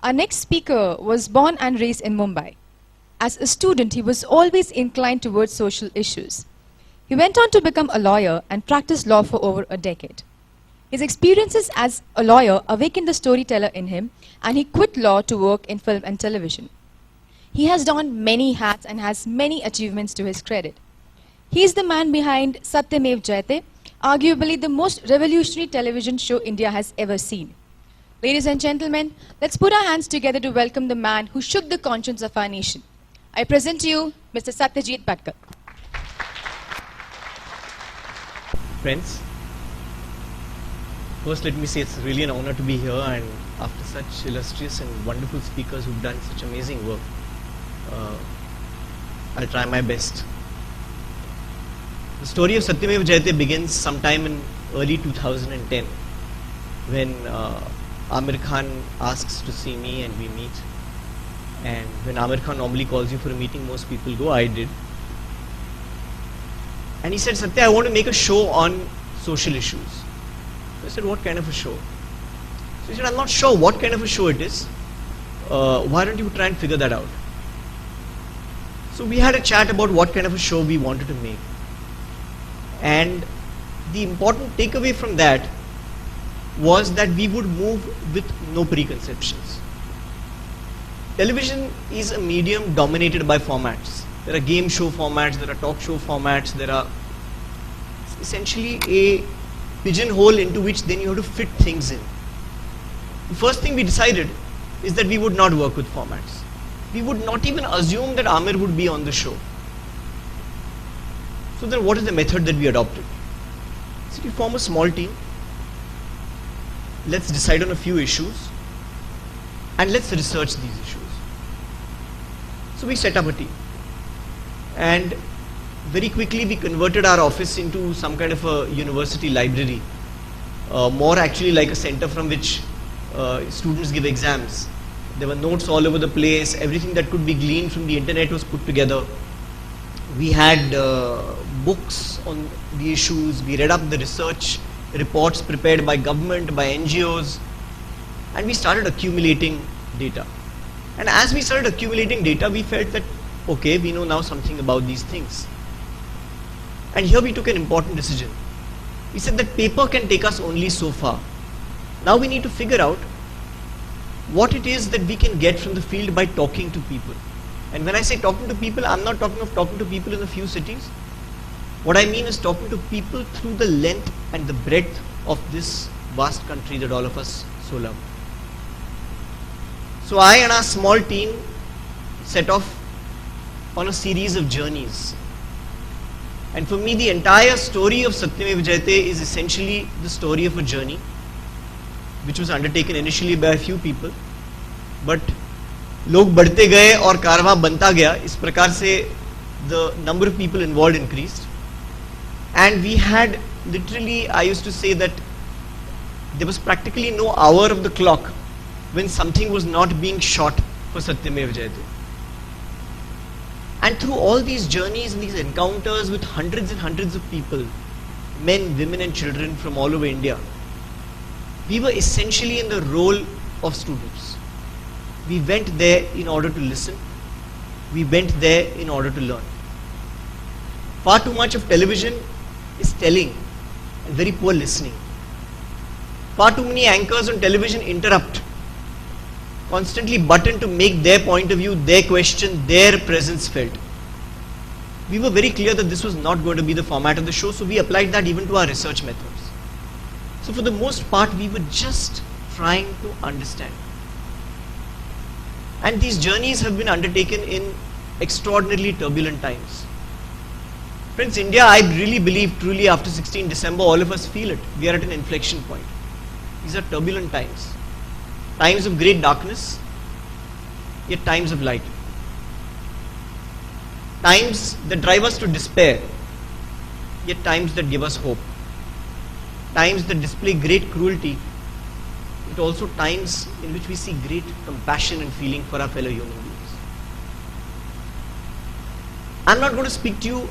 Our next speaker was born and raised in Mumbai. As a student, he was always inclined towards social issues. He went on to become a lawyer and practiced law for over a decade. His experiences as a lawyer awakened the storyteller in him, and he quit law to work in film and television. He has donned many hats and has many achievements to his credit. He is the man behind Satyamev, Jayate, arguably the most revolutionary television show India has ever seen. Ladies and gentlemen, let's put our hands together to welcome the man who shook the conscience of our nation. I present to you Mr. Satyajit Bhatkal. Friends, first let me say it's really an honor to be here, and after such illustrious and wonderful speakers who've done such amazing work, I'll try my best. The story of Satyamev Jayate begins sometime in early 2010 when Amir Khan asks to see me and we meet. And when Amir Khan normally calls you for a meeting, most people go. I did. And he said, Satya, I want to make a show on social issues. So I said, what kind of a show? So he said, I'm not sure what kind of a show it is. Why don't you try and figure that out? So we had a chat about what kind of a show we wanted to make. And the important takeaway from that was that we would move with no preconceptions. Television is a medium dominated by formats. There are game show formats, there are talk show formats, there are essentially a pigeonhole into which then you have to fit things in. The first thing we decided is that we would not work with formats. We would not even assume that Amir would be on the show. So then what is the method that we adopted? So we form a small team. Let's decide on a few issues and let's research these issues. So we set up a team, and very quickly we converted our office into some kind of a university library, more actually like a center from which students give exams. There were notes all over the place. Everything that could be gleaned from the internet was put together. We had books on the issues. We read up the research reports prepared by government, by NGOs, and we started accumulating data. And as we started accumulating data, we felt that, okay, we know now something about these things. And here we took an important decision. We said that paper can take us only so far. Now we need to figure out what it is that we can get from the field by talking to people. And when I say talking to people, I'm not talking of talking to people in a few cities. What I mean is talking to people through the length and the breadth of this vast country that all of us so love. So I and our small team set off on a series of journeys. And for me, the entire story of Satyamev Jayate is essentially the story of a journey which was undertaken initially by a few people, but लोग बढ़ते गए और कारवां बनता गया. इस प्रकार से the number of people involved increased, and we had literally, I used to say that there was practically no hour of the clock when something was not being shot for Satyamev Jayate. And through all these journeys and these encounters with hundreds and hundreds of people, men, women and children from all over India, we were essentially in the role of students. We went there in order to listen. We went there in order to learn. Far too much of television is telling and very poor listening. Far too many anchors on television interrupt, constantly butt in to make their point of view, their question, their presence felt. We were very clear that this was not going to be the format of the show, so we applied that even to our research methods. So for the most part, we were just trying to understand. And these journeys have been undertaken in extraordinarily turbulent times. Friends, India, I really believe truly after 16 December, all of us feel it. We are at an inflection point. These are turbulent times. Times of great darkness, yet times of light. Times that drive us to despair, yet times that give us hope. Times that display great cruelty, but also times in which we see great compassion and feeling for our fellow human beings. I'm not going to speak to you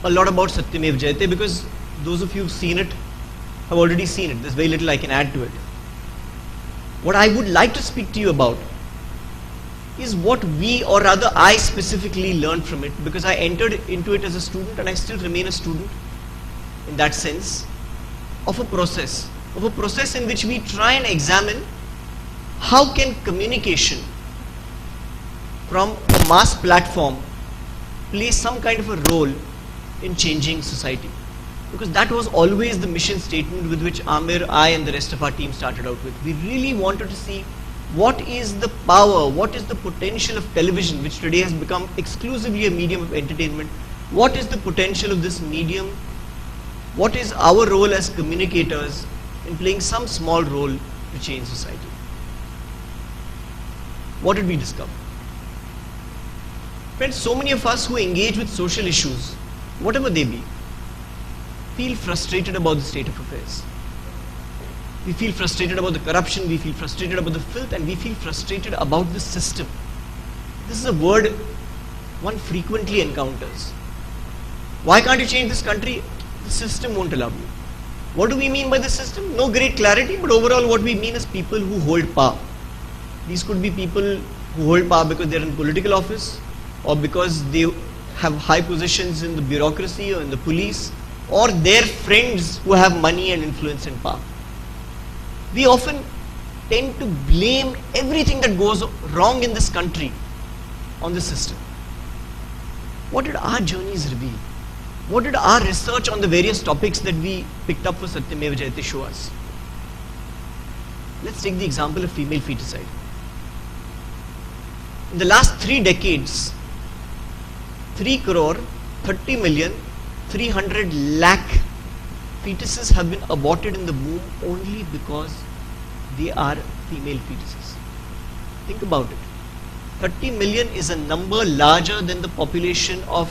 a lot about Satyamev Jayate because those of you who've seen it have already seen it. There's very little I can add to it. What I would like to speak to you about is what we, or rather I specifically learned from it, because I entered into it as a student and I still remain a student in that sense, of a process in which we try and examine how can communication from a mass platform play some kind of a role in changing society. Because that was always the mission statement with which Amir, I and the rest of our team started out with. We really wanted to see what is the power, what is the potential of television, which today has become exclusively a medium of entertainment. What is the potential of this medium? What is our role as communicators in playing some small role to change society? What did we discover? Friends, so many of us who engage with social issues, whatever they be, feel frustrated about the state of affairs. We feel frustrated about the corruption, we feel frustrated about the filth, and we feel frustrated about the system. This is a word one frequently encounters. Why can't you change this country? The system won't allow you. What do we mean by the system? No great clarity, but overall what we mean is people who hold power. These could be people who hold power because they're in political office, or because they have high positions in the bureaucracy or in the police, or their friends who have money and influence and power. We often tend to blame everything that goes wrong in this country on the system. What did our journeys reveal? What did our research on the various topics that we picked up for Satyamev Jayate show us? Let's take the example of female feticide. In the last 3 decades, 3,30,300,000,000 fetuses have been aborted in the womb only because they are female fetuses. Think about it. 30 million is a number larger than the population of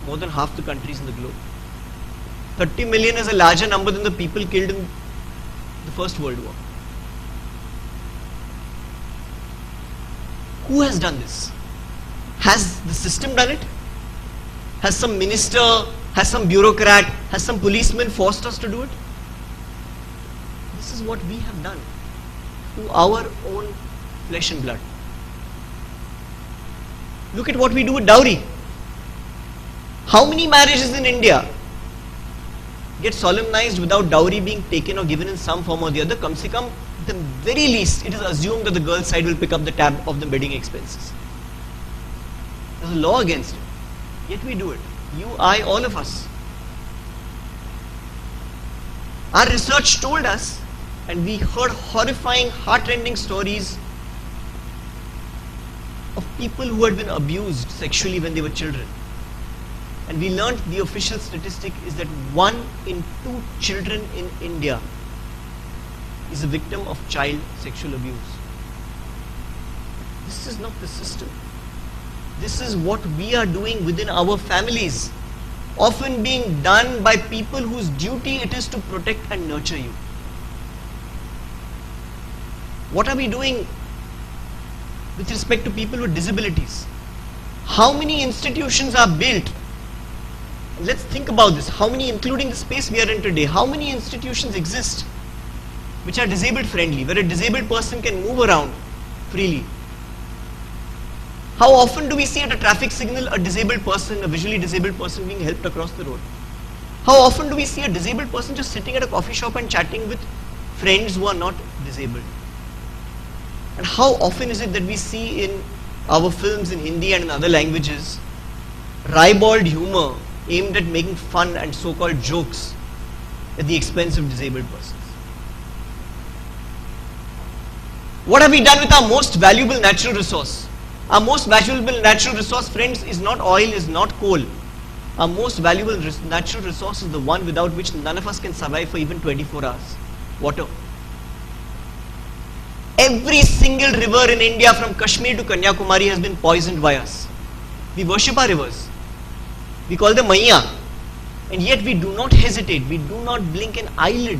more than half the countries in the globe. 30 million is a larger number than the people killed in the First World War. Who has done this? Has the system done it? Has some minister, has some bureaucrat, has some policeman forced us to do it? This is what we have done to our own flesh and blood. Look at what we do with dowry. How many marriages in India get solemnized without dowry being taken or given in some form or the other? Come se come, at the very least, it is assumed that the girl's side will pick up the tab of the wedding expenses. There's a law against it. Yet we do it. You, I, all of us. Our research told us, and we heard horrifying, heart-rending stories of people who had been abused sexually when they were children. And we learned the official statistic is that 1 in 2 children in India is a victim of child sexual abuse. This is not the system. This is what we are doing within our families, often being done by people whose duty it is to protect and nurture you. What are we doing with respect to people with disabilities? How many institutions are built? Let's think about this. How many, including the space we are in today, how many institutions exist which are disabled friendly, where a disabled person can move around freely? How often do we see at a traffic signal a disabled person, a visually disabled person being helped across the road? How often do we see a disabled person just sitting at a coffee shop and chatting with friends who are not disabled? And how often is it that we see in our films in Hindi and in other languages ribald humor aimed at making fun and so-called jokes at the expense of disabled persons? What have we done with our most valuable natural resource? Our most valuable natural resource, friends, is not oil, is not coal. Our most valuable natural resource is the one without which none of us can survive for even 24 hours. Water. Every single river in India from Kashmir to Kanyakumari has been poisoned by us. We worship our rivers. We call them Maiya. And yet we do not hesitate, we do not blink an eyelid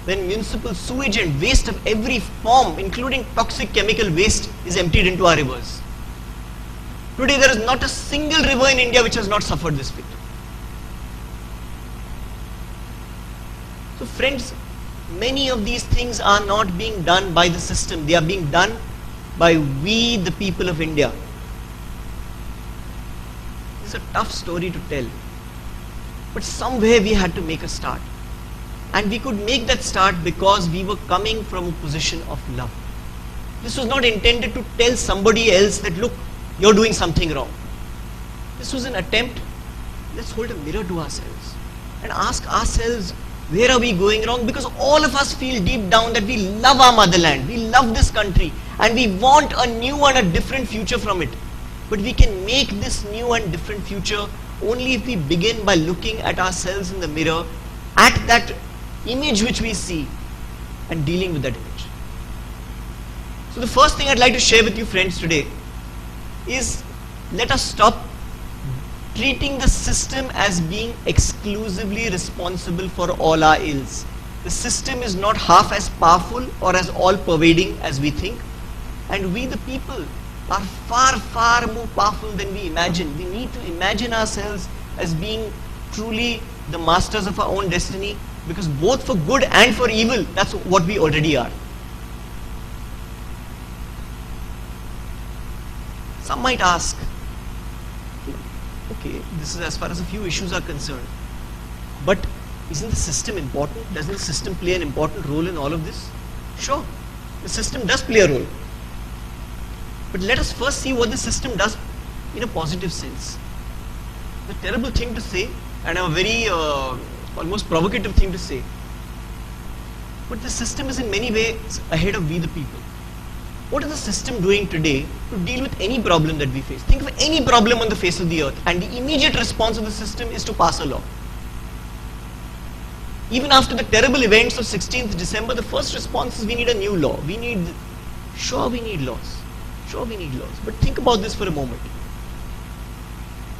when municipal sewage and waste of every form, including toxic chemical waste, is emptied into our rivers. Today there is not a single river in India which has not suffered this fate. So friends, many of these things are not being done by the system. They are being done by we the people of India. It's a tough story to tell, but somewhere we had to make a start, and we could make that start because we were coming from a position of love. This was not intended to tell somebody else that, look, you're doing something wrong. This was an attempt. Let's hold a mirror to ourselves and ask ourselves, where are we going wrong? Because all of us feel deep down that we love our motherland, we love this country, and we want a new and a different future from it. But we can make this new and different future only if we begin by looking at ourselves in the mirror, at that image which we see, and dealing with that image. So the first thing I'd like to share with you friends today is, let us stop treating the system as being exclusively responsible for all our ills. The system is not half as powerful or as all-pervading as we think, and we the people are far, far more powerful than we imagine. We need to imagine ourselves as being truly the masters of our own destiny, because both for good and for evil, that's what we already are. Some might ask, okay, this is as far as a few issues are concerned, but isn't the system important? Doesn't the system play an important role in all of this? Sure, the system does play a role. But let us first see what the system does in a positive sense. The terrible thing to say, and a very almost provocative thing to say, but the system is in many ways ahead of we the people. What is the system doing today to deal with any problem that we face? Think of any problem on the face of the earth, and the immediate response of the system is to pass a law. Even after the terrible events of 16th December, the first response is, we need a new law. We need laws. Sure, we need laws. But think about this for a moment.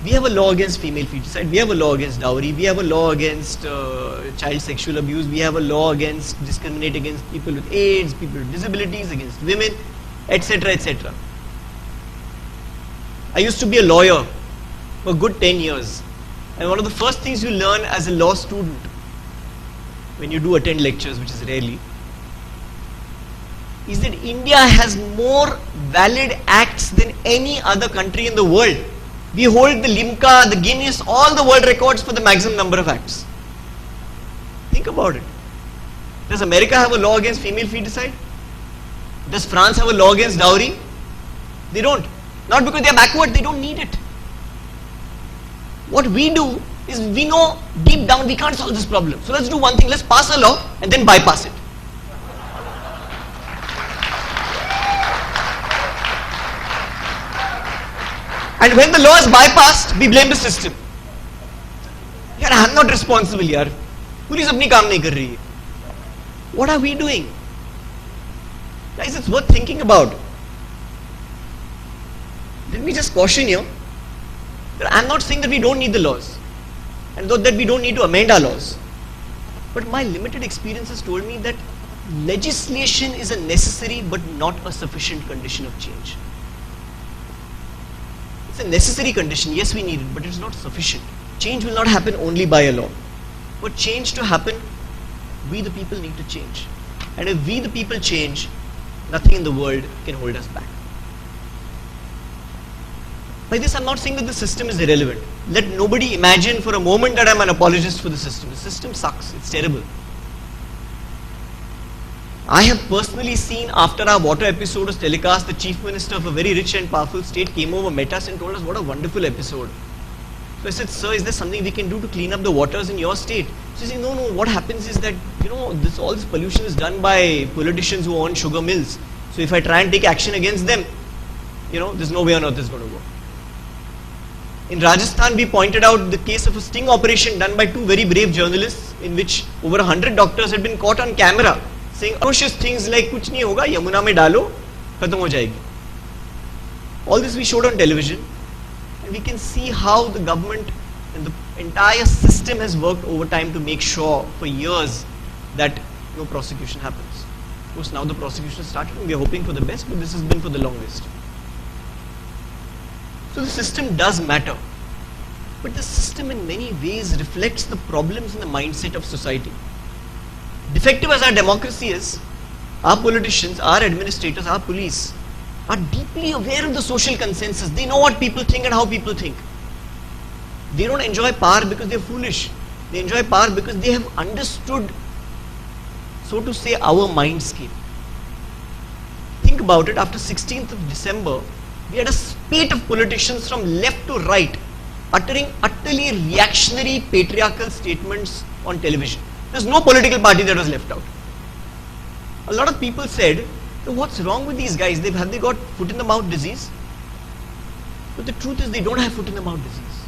We have a law against female feticide, we have a law against dowry, we have a law against child sexual abuse, we have a law against discriminating against people with AIDS, people with disabilities, against women, etc., etc. I used to be a lawyer for a good 10 years, and one of the first things you learn as a law student when you do attend lectures, which is rarely, is that India has more valid acts than any other country in the world. We hold the Limca, the Guinness, all the world records for the maximum number of acts. Think about it. Does America have a law against female feticide? Does France have a law against dowry? They don't. Not because they are backward, they don't need it. What we do is, we know deep down we can't solve this problem. So let's do one thing, let's pass a law and then bypass it. And when the law is bypassed, we blame the system. Yaar, I'm not responsible, yaar. Police apni kaam nahi kar rahi hai. What are we doing? Guys, it's worth thinking about. Let me just caution you that I'm not saying that we don't need the laws, and that we don't need to amend our laws. But my limited experience has told me that legislation is a necessary but not a sufficient condition of change. It's a necessary condition, yes, we need it, but it's not sufficient. Change will not happen only by a law. For change to happen, we the people need to change. And if we the people change, nothing in the world can hold us back. By this, I'm not saying that the system is irrelevant. Let nobody imagine for a moment that I'm an apologist for the system. The system sucks, it's terrible. I have personally seen, after our water episode was telecast, the Chief Minister of a very rich and powerful state came over, met us and told us what a wonderful episode. So I said, sir, is there something we can do to clean up the waters in your state? So he said, no, what happens is that, all this pollution is done by politicians who own sugar mills. So if I try and take action against them, there's no way on earth this is going to work. In Rajasthan, we pointed out the case of a sting operation done by two very brave journalists, in which over 100 doctors had been caught on camera saying atrocious things like, kuch nahi hoga, Yamuna mein dalo, khatam ho jayegi. All this we showed on television, and we can see how the government and the entire system has worked over time to make sure for years that no prosecution happens. Of course, now the prosecution has started and we are hoping for the best, but this has been for the longest. So the system does matter, but the system in many ways reflects the problems in the mindset of society. Defective as our democracy is, our politicians, our administrators, our police are deeply aware of the social consensus. They know what people think and how people think. They don't enjoy power because they're foolish. They enjoy power because they have understood, so to say, our mindscape. Think about it, after 16th of December, we had a spate of politicians from left to right uttering utterly reactionary patriarchal statements on television. There's no political party that was left out. A lot of people said, what's wrong with these guys? Have they got foot in the mouth disease? But the truth is they don't have foot in the mouth disease.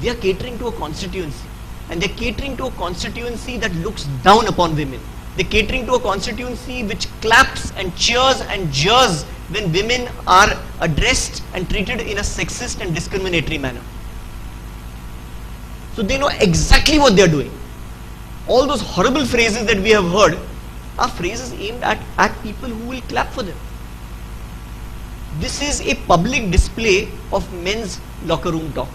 They are catering to a constituency. And they're catering to a constituency that looks down upon women. They're catering to a constituency which claps and cheers and jeers when women are addressed and treated in a sexist and discriminatory manner. So they know exactly what they're doing. All those horrible phrases that we have heard are phrases aimed at people who will clap for them. This is a public display of men's locker room talk.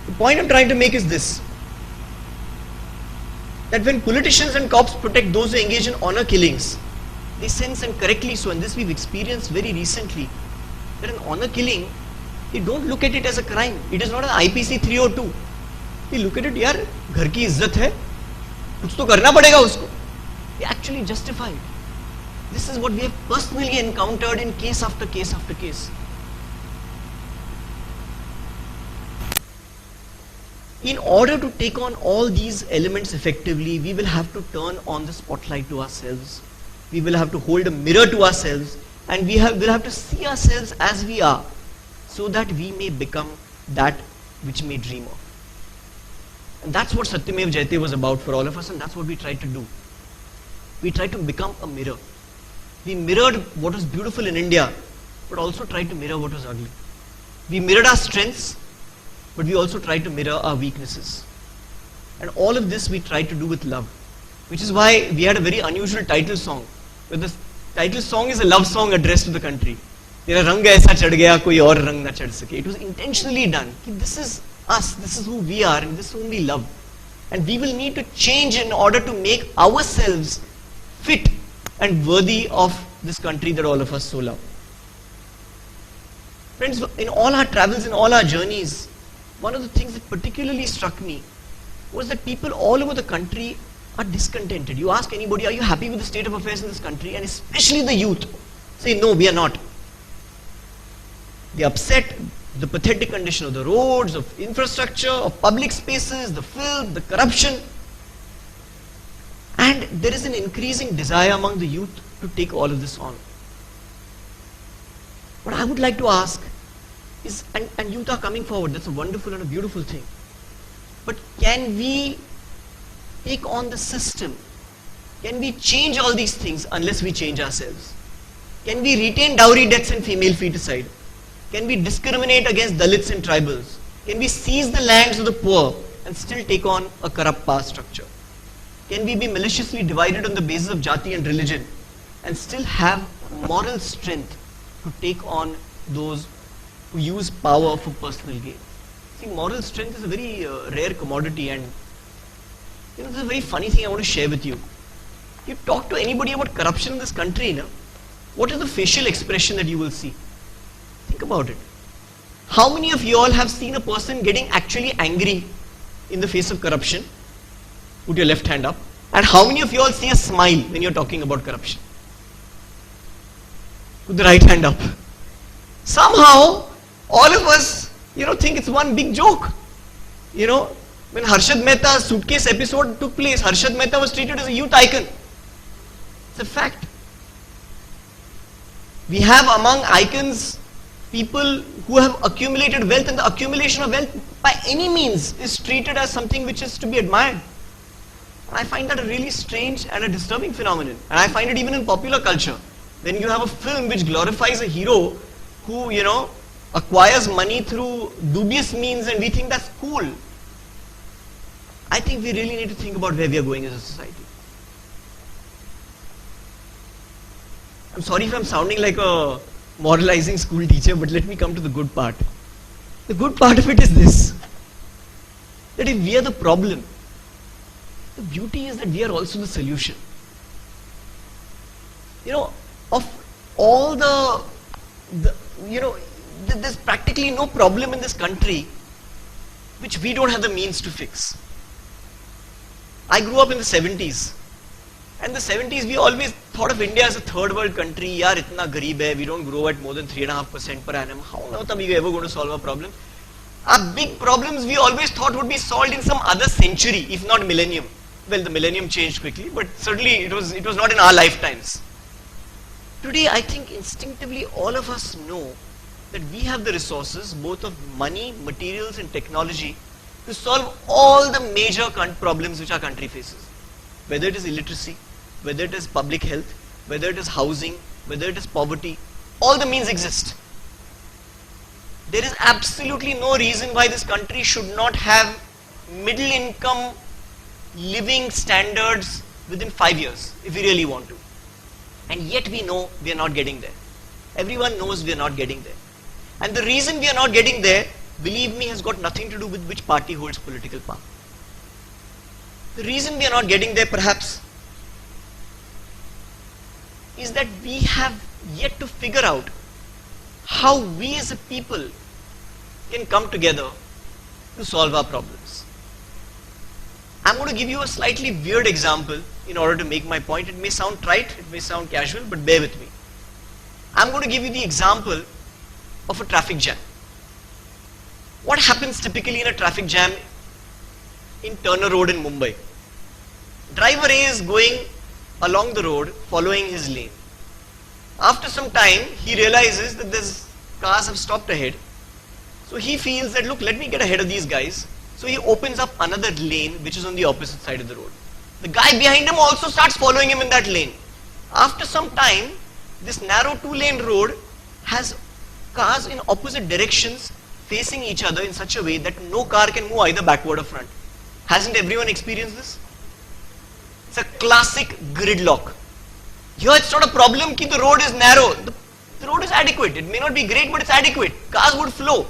The point I'm trying to make is this, that when politicians and cops protect those who engage in honor killings, they sense, and correctly so, and this we've experienced very recently, that an honor killing, they don't look at it as a crime. It is not an IPC 302. They look at it, yaar, ghar ki izzat hai, kuch to karna padega usko. They actually justify it. This is what we have personally encountered in case after case after case. In order to take on all these elements effectively, we will have to turn on the spotlight to ourselves. We will have to hold a mirror to ourselves, and will have to see ourselves as we are, so that we may become that which we dream of. And that's what Satyamev Jayate was about for all of us, and that's what we tried to do. We tried to become a mirror. We mirrored what was beautiful in India, but also tried to mirror what was ugly. We mirrored our strengths, but we also tried to mirror our weaknesses. And all of this we tried to do with love, which is why we had a very unusual title song. But the title song is a love song addressed to the country. Tera rang aisa chad gaya, koi aur rang na chad sake. It was intentionally done. This is us, this is who we are, and this is whom we love. And we will need to change in order to make ourselves fit and worthy of this country that all of us so love. Friends, in all our travels, in all our journeys, one of the things that particularly struck me was that people all over the country are discontented. You ask anybody, are you happy with the state of affairs in this country? And especially the youth say, no, we are not. They are upset, the pathetic condition of the roads, of infrastructure, of public spaces, the filth, the corruption. And there is an increasing desire among the youth to take all of this on. What I would like to ask is, and youth are coming forward, that's a wonderful and a beautiful thing. But can we take on the system? Can we change all these things unless we change ourselves? Can we retain dowry deaths and female feticide? Can we discriminate against Dalits and tribals? Can we seize the lands of the poor and still take on a corrupt power structure? Can we be maliciously divided on the basis of jati and religion and still have moral strength to take on those who use power for personal gain? See, moral strength is a very rare commodity, and this is a very funny thing I want to share with you. You talk to anybody about corruption in this country, what is the facial expression that you will see? Think about it. How many of you all have seen a person getting actually angry in the face of corruption? Put your left hand up. And how many of you all see a smile when you're talking about corruption? Put the right hand up. Somehow, all of us, think it's one big joke. When Harshad Mehta's suitcase episode took place, Harshad Mehta was treated as a youth icon. It's a fact. We have among icons people who have accumulated wealth, and the accumulation of wealth by any means is treated as something which is to be admired. And I find that a really strange and a disturbing phenomenon. And I find it even in popular culture. When you have a film which glorifies a hero who, acquires money through dubious means, and we think that's cool. I think we really need to think about where we are going as a society. I'm sorry if I'm sounding like a moralizing school teacher, but let me come to the good part. The good part of it is this, that if we are the problem, the beauty is that we are also the solution. Of all there's practically no problem in this country which we don't have the means to fix. I grew up in the 70s. And the 70s, we always thought of India as a third world country. Yaar, itna gareeb hai, we don't grow at more than 3.5% per annum. How are we ever going to solve our problem? Our big problems we always thought would be solved in some other century, if not millennium. Well, the millennium changed quickly, but certainly it was not in our lifetimes. Today, I think instinctively all of us know that we have the resources, both of money, materials and technology, to solve all the major problems which our country faces. Whether it is illiteracy, whether it is public health, whether it is housing, whether it is poverty, all the means exist. There is absolutely no reason why this country should not have middle income living standards within 5 years, if we really want to. And yet we know we are not getting there. Everyone knows we are not getting there. And the reason we are not getting there, believe me, has got nothing to do with which party holds political power. The reason we are not getting there perhaps is that we have yet to figure out how we as a people can come together to solve our problems. I'm going to give you a slightly weird example in order to make my point. It may sound trite, it may sound casual, but bear with me. I'm going to give you the example of a traffic jam. What happens typically in a traffic jam in Turner Road in Mumbai? Driver A is going along the road following his lane. After some time, he realizes that these cars have stopped ahead. So he feels that, look, let me get ahead of these guys. So he opens up another lane which is on the opposite side of the road. The guy behind him also starts following him in that lane. After some time, this narrow 2-lane road has cars in opposite directions facing each other in such a way that no car can move either backward or front. Hasn't everyone experienced this? It's a classic gridlock. Here it's not a problem that the road is narrow. The road is adequate. It may not be great, but it's adequate. Cars would flow.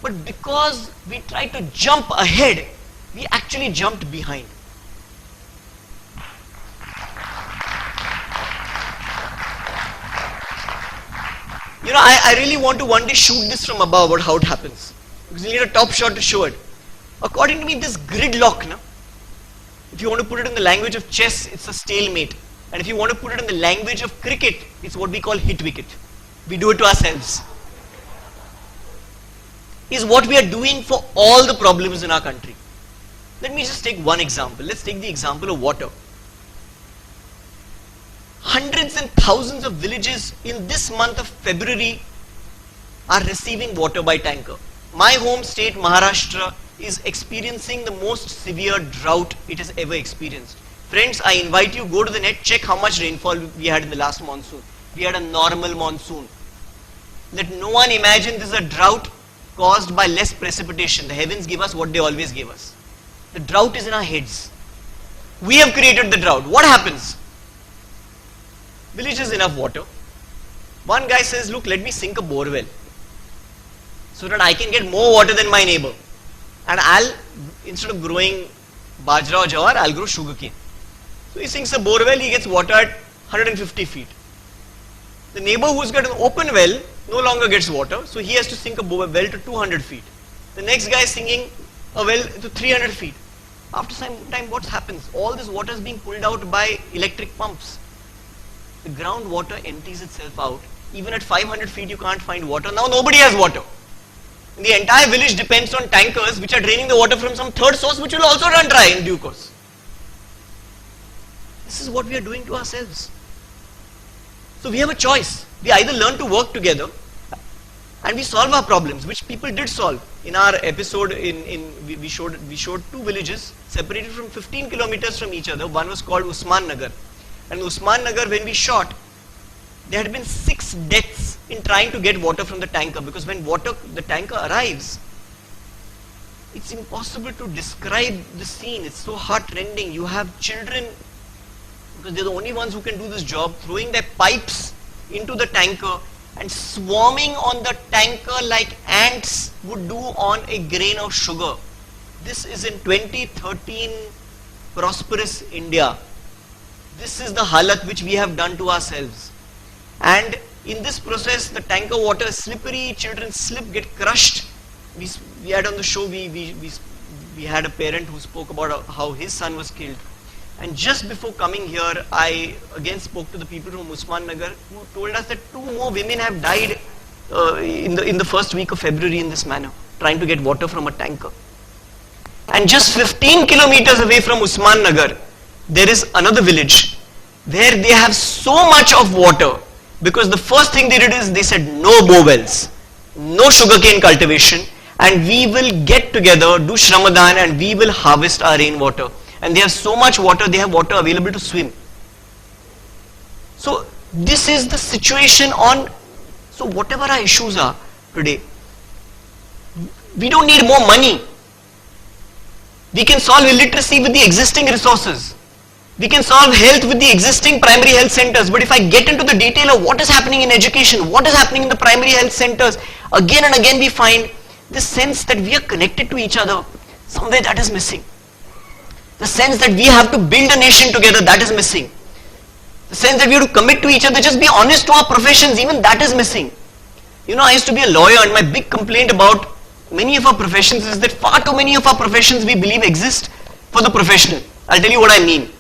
But because we tried to jump ahead, we actually jumped behind. You know, I really want to one day shoot this from above about how it happens. Because you need a top shot to show it. According to me, this gridlock, if you want to put it in the language of chess, it's a stalemate. And if you want to put it in the language of cricket, it's what we call hit wicket. We do it to ourselves. Is what we are doing for all the problems in our country. Let me just take one example. Let's take the example of water. Hundreds and thousands of villages in this month of February are receiving water by tanker. My home state, Maharashtra, is experiencing the most severe drought it has ever experienced. Friends, I invite you, go to the net, check how much rainfall we had in the last monsoon. We had a normal monsoon. Let no one imagine this is a drought caused by less precipitation. The heavens give us what they always give us. The drought is in our heads. We have created the drought. What happens? Village has enough water. One guy says, look, let me sink a borewell so that I can get more water than my neighbor. And instead of growing bajra or jawar, I'll grow sugarcane. So he sinks a borewell, he gets water at 150 feet. The neighbor who's got an open well no longer gets water, so he has to sink a well to 200 feet. The next guy is sinking a well to 300 feet. After some time, what happens? All this water is being pulled out by electric pumps. The groundwater empties itself out. Even at 500 feet, you can't find water. Now nobody has water. And the entire village depends on tankers which are draining the water from some third source which will also run dry in due course. This is what we are doing to ourselves. So we have a choice. We either learn to work together and we solve our problems, which people did solve. In our episode, we showed two villages separated from 15 kilometers from each other. One was called Usman Nagar. And Usman Nagar, when we shot, there had been 6 deaths in trying to get water from the tanker, because when the tanker arrives, it's impossible to describe the scene. It's so heart-rending. You have children, because they're the only ones who can do this job, throwing their pipes into the tanker and swarming on the tanker like ants would do on a grain of sugar. This is in 2013 prosperous India. This is the halat which we have done to ourselves. And In this process, the tanker water is slippery, children slip, get crushed. We had on the show, we had a parent who spoke about how his son was killed. And just before coming here, I again spoke to the people from Usman Nagar who told us that 2 more women have died in the first week of February in this manner, trying to get water from a tanker. And just 15 kilometers away from Usman Nagar, there is another village where they have so much of water, because the first thing they did is they said no bore wells, no sugarcane cultivation, and we will get together, do Shramadan, and we will harvest our rainwater. And they have so much water, they have water available to swim. So this is the situation on, so whatever our issues are today, we don't need more money. We can solve illiteracy with the existing resources. We can solve health with the existing primary health centers. But if I get into the detail of what is happening in education, what is happening in the primary health centers, again and again we find this sense that we are connected to each other. Somewhere that is missing. The sense that we have to build a nation together, that is missing. The sense that we have to commit to each other, just be honest to our professions, even that is missing. You know, I used to be a lawyer, and my big complaint about many of our professions is that far too many of our professions we believe exist for the professional. I'll tell you what I mean.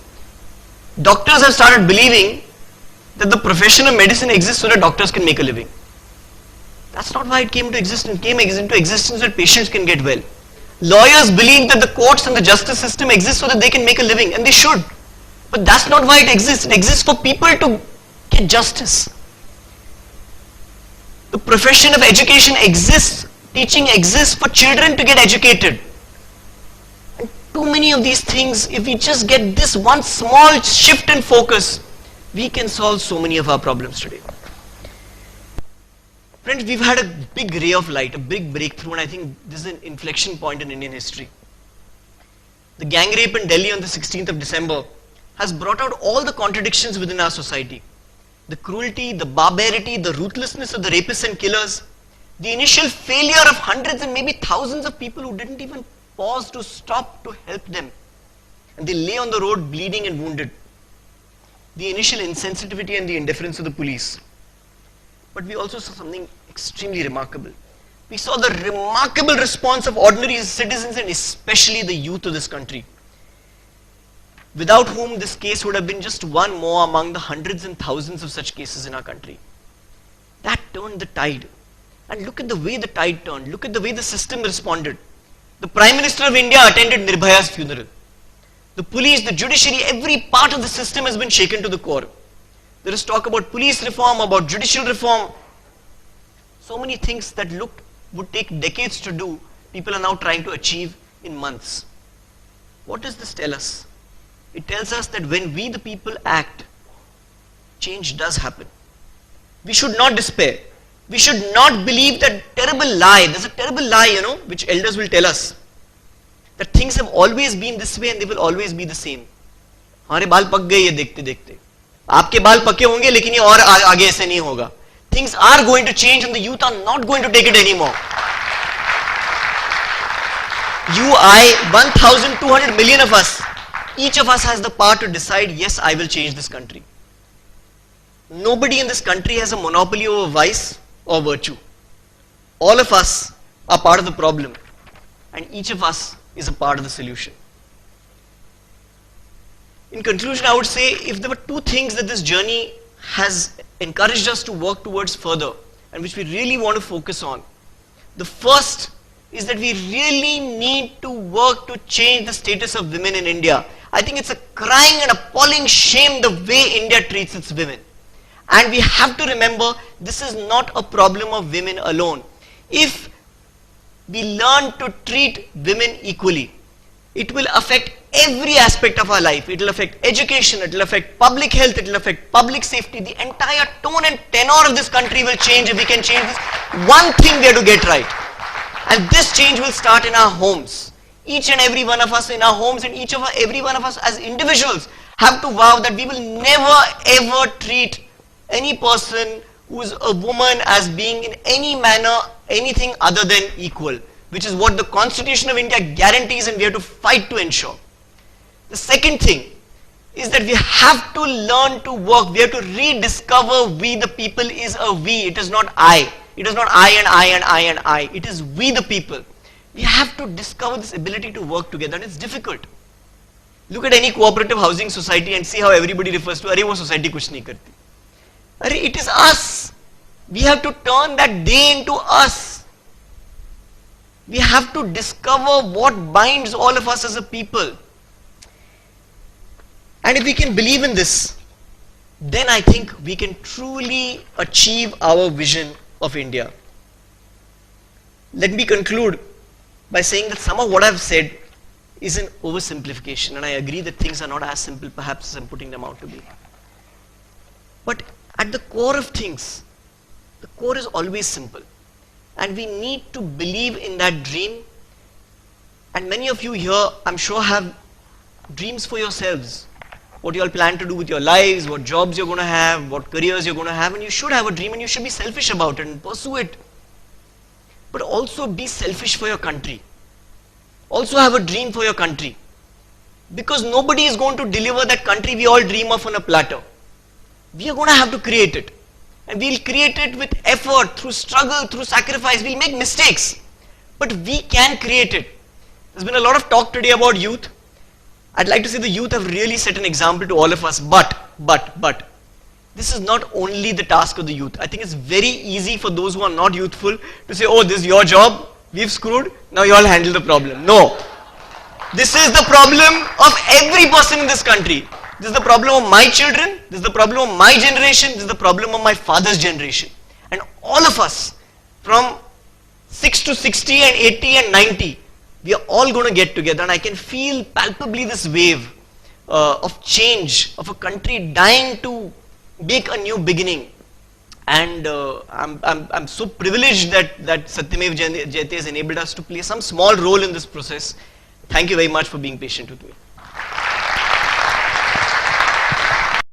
Doctors have started believing that the profession of medicine exists so that doctors can make a living. That's not why it came into existence. It came into existence so that patients can get well. Lawyers believe that the courts and the justice system exist so that they can make a living, and they should. But that's not why it exists. It exists for people to get justice. The profession of education exists, teaching exists for children to get educated. And too many of these things, if we just get this one small shift in focus, we can solve so many of our problems today. Friends, we've had a big ray of light, a big breakthrough, and I think this is an inflection point in Indian history. The gang rape in Delhi on the 16th of December has brought out all the contradictions within our society. The cruelty, the barbarity, the ruthlessness of the rapists and killers, the initial failure of hundreds and maybe thousands of people who didn't even pause to stop to help them. And they lay on the road bleeding and wounded. The initial insensitivity and the indifference of the police. But we also saw something extremely remarkable. We saw the remarkable response of ordinary citizens and especially the youth of this country, without whom this case would have been just one more among the hundreds and thousands of such cases in our country. That turned the tide. And look at the way the tide turned. Look at the way the system responded. The Prime Minister of India attended Nirbhaya's funeral. The police, the judiciary, every part of the system has been shaken to the core. There is talk about police reform, about judicial reform. So many things that would take decades to do, people are now trying to achieve in months. What does this tell us? It tells us that when we the people act, change does happen. We should not despair. We should not believe that terrible lie. There's a terrible lie, which elders will tell us, that things have always been this way and they will always be the same. हमारे बाल पक गए ये देखते देखते. आपके बाल पके होंगे लेकिन ये और आगे ऐसे नहीं होगा. Things are going to change and the youth are not going to take it anymore. You, I, 1,200 million of us, each of us has the power to decide, yes, I will change this country. Nobody in this country has a monopoly over vice or virtue. All of us are part of the problem and each of us is a part of the solution. In conclusion, I would say if there were two things that this journey has encouraged us to work towards further and which we really want to focus on, the first is that we really need to work to change the status of women in India. I think it's a crying and appalling shame the way India treats its women. And we have to remember this is not a problem of women alone. If we learn to treat women equally, it will affect every aspect of our life. It will affect education, it will affect public health, it will affect public safety. The entire tone and tenor of this country will change if we can change this. One thing we have to get right. And this change will start in our homes. Each and every one of us in our homes and every one of us as individuals have to vow that we will never ever treat any person who is a woman as being in any manner anything other than equal, which is what the Constitution of India guarantees and we have to fight to ensure. The second thing is that we have to learn to work. We have to rediscover we the people is a we. It is not I. It is not I and I and I and I. It is we the people. We have to discover this ability to work together, and it's difficult. Look at any cooperative housing society and see how everybody refers to, "Arey wo society kuch nahi karti." Arey, it is us. We have to turn that they into us. We have to discover what binds all of us as a people. And if we can believe in this, then I think we can truly achieve our vision of India. Let me conclude by saying that some of what I've said is an oversimplification, and I agree that things are not as simple perhaps as I'm putting them out to be. But at the core of things, the core is always simple, and we need to believe in that dream. And many of you here, I'm sure, have dreams for yourselves. What you all plan to do with your lives, what jobs you're going to have, what careers you're going to have, and you should have a dream and you should be selfish about it and pursue it. But also be selfish for your country. Also have a dream for your country. Because nobody is going to deliver that country we all dream of on a platter. We are going to have to create it. And we'll create it with effort, through struggle, through sacrifice. We'll make mistakes. But we can create it. There's been a lot of talk today about youth. I'd like to say the youth have really set an example to all of us. But, this is not only the task of the youth. I think it's very easy for those who are not youthful to say, "Oh, this is your job, we've screwed, now you all handle the problem." No. This is the problem of every person in this country. This is the problem of my children, this is the problem of my generation, this is the problem of my father's generation. And all of us, from 6 to 60 and 80 and 90, we are all going to get together, and I can feel palpably this wave of change, of a country dying to make a new beginning. And I'm so privileged that Satyamev Jayate has enabled us to play some small role in this process. Thank you very much for being patient with me.